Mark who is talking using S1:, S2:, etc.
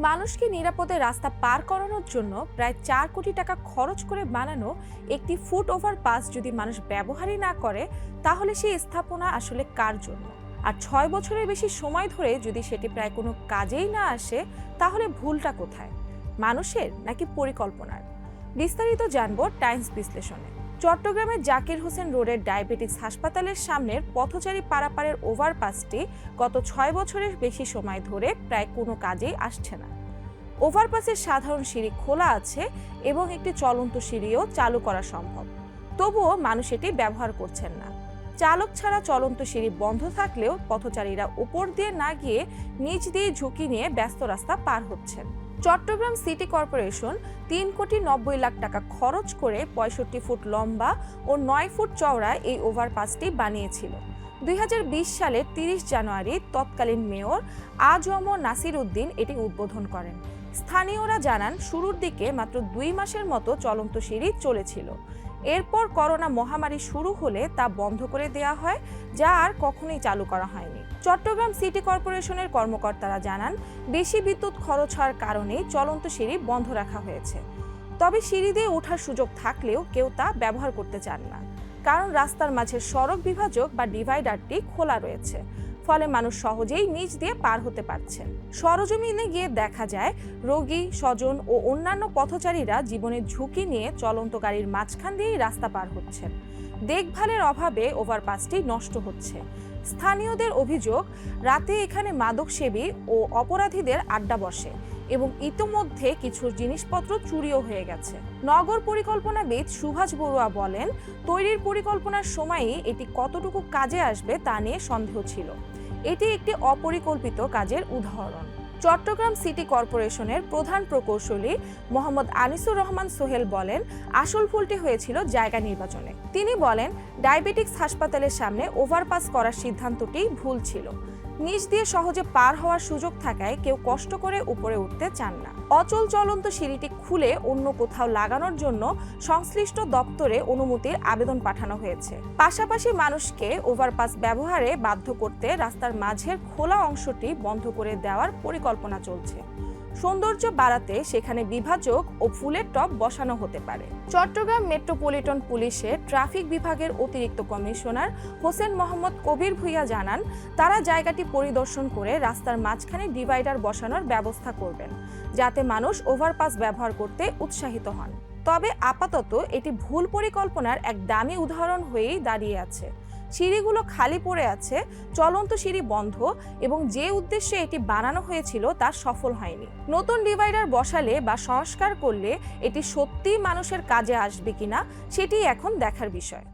S1: মানুষকে নিরাপদে রাস্তা পার করানোর জন্য প্রায় 4 কোটি টাকা খরচ করে বানানো একটি ফুট ওভারপাস যদি মানুষ ব্যবহারই না করে, তাহলে সেই স্থাপনা আসলে কার জন্য? আর 6 বছরের বেশি সময় ধরে যদি সেটি প্রায় কোনো কাজেই না আসে, তাহলে ভুলটা কোথায়, মানুষের নাকি পরিকল্পনার? বিস্তারিত জানবো টাইমস বিশ্লেষণে। চট্টগ্রামের জাকির হোসেন রোডের ডায়াবেটিক্স হাসপাতালের সামনের পথচারী পারাপারের ওভারপাসটি গত 6 বছরের বেশি সময় ধরে প্রায় কোনো কাজেই আসছে না। ওভারপাসের সাধারণ সিঁড়ি খোলা আছে এবং একটি চলন্ত সিঁড়িও চালু করা সম্ভব, তবুও মানুষ এটি ব্যবহার করছেন না। চালক ছাড়া চলন্ত সিঁড়ি বন্ধ থাকলেও পথচারীরা উপর দিয়ে না গিয়ে নিচ দিয়ে ঝুঁকি নিয়ে ব্যস্ত রাস্তা পার হচ্ছেন। চট্টগ্রাম সিটি কর্পোরেশন 3,90,00,000 টাকা খরচ করে 65 ফুট লম্বা ও 9 ফুট চওড়া এই ওভারপাসটি বানিয়েছিল। 2020 সালের 30 জানুয়ারি তৎকালীন মেয়র আ.জ.ম নাসির উদ্দিন এটি উদ্বোধন করেন। স্থানীয়রা জানান, শুরুর দিকে মাত্র 2 মাসের মতো চলন্ত সিঁড়ি চলেছিল। এরপর করোনা মহামারী শুরু হলে তা বন্ধ করে দেওয়া হয়, যা আর কখনোই চালু করা হয়নি। চট্টগ্রাম সিটি কর্পোরেশনের কর্মকর্তারা জানান, বেশি বিদ্যুৎ খরচ হওয়ার কারণে চলন্ত সিঁড়ি বন্ধ রাখা হয়েছে। তবে সিঁড়ি দিয়ে ওঠার সুযোগ থাকলেও কেউ তা ব্যবহার করতে চান না, কারণ রাস্তার মাঝে সড়ক বিভাজক বা ডিভাইডারটি খোলা রয়েছে, ফলে মানুষ সহজেই নিচ দিয়ে পার হতে পারছেন। সরজমিনে গিয়ে দেখা যায়, রোগী, স্বজন ও অন্যান্য পথচারীরা জীবনের ঝুঁকি নিয়ে চলন্ত গাড়ির মাঝখান দিয়েই রাস্তা পার হচ্ছেন। দেখভালের অভাবে ওভারপাসটি নষ্ট হচ্ছে। স্থানীয়দের অভিযোগ, রাতে এখানে মাদকসেবী ও অপরাধীদের আড্ডা বসে এবং ইতোমধ্যে কিছু জিনিসপত্র চুরিও হয়ে গেছে। নগর পরিকল্পনাবিদ সুভাষ বড়ুয়া বলেন, তৈরির পরিকল্পনার সময়ই এটি কতটুকু কাজে আসবে তা নিয়ে সন্দেহ ছিল। এটি একটি অপরিকল্পিত কাজের উদাহরণ। চট্টগ্রাম সিটি কর্পোরেশনের প্রধান প্রকৌশলী মোহাম্মদ আনিসুর রহমান সোহেল বলেন, আসল ভুলটি হয়েছিল জায়গা নির্বাচনে। তিনি বলেন, ডায়াবেটিক্স হাসপাতালের সামনে ওভারপাস করার সিদ্ধান্তটি ভুল ছিল। নিচ দিয়ে সহজে পার হওয়ার সুযোগ থাকায় কেউ কষ্ট করে উপরে উঠতে চান না। অচল চলন্ত সিঁড়িটি খুলে অন্য কোথাও লাগানোর জন্য সংশ্লিষ্ট দপ্তরে অনুমতির আবেদন পাঠানো হয়েছে। পাশাপাশি মানুষকে ওভারপাস ব্যবহারে বাধ্য করতে রাস্তার মাঝের খোলা অংশটি বন্ধ করে দেওয়ার পরিকল্পনা চলছে। সৌন্দর্য বাড়াতে সেখানে বিভাজক ও ফুলের টব বসানো হতে পারে। চট্টগ্রাম মেট্রোপলিটন পুলিশের ট্রাফিক বিভাগের অতিরিক্ত কমিশনার হোসেন মোহাম্মদ কবির ভুইয়া জানান, তারা জায়গাটি পরিদর্শন করে রাস্তার মাঝখানে ডিভাইডার বসানোর ব্যবস্থা করবেন, যাতে মানুষ ওভারপাস ব্যবহার করতে উৎসাহিত হন। তবে আপাতত এটি ভুল পরিকল্পনার এক দামি উদাহরণ হয়েই দাঁড়িয়ে আছে। সিঁড়িগুলো খালি পড়ে আছে, চলন্ত সিঁড়ি বন্ধ এবং যে উদ্দেশ্যে এটি বানানো হয়েছিল তা সফল হয়নি। নতুন ডিভাইডার বসালে বা সংস্কার করলে এটি সত্যিই মানুষের কাজে আসবে কিনা, সেটি এখন দেখার বিষয়।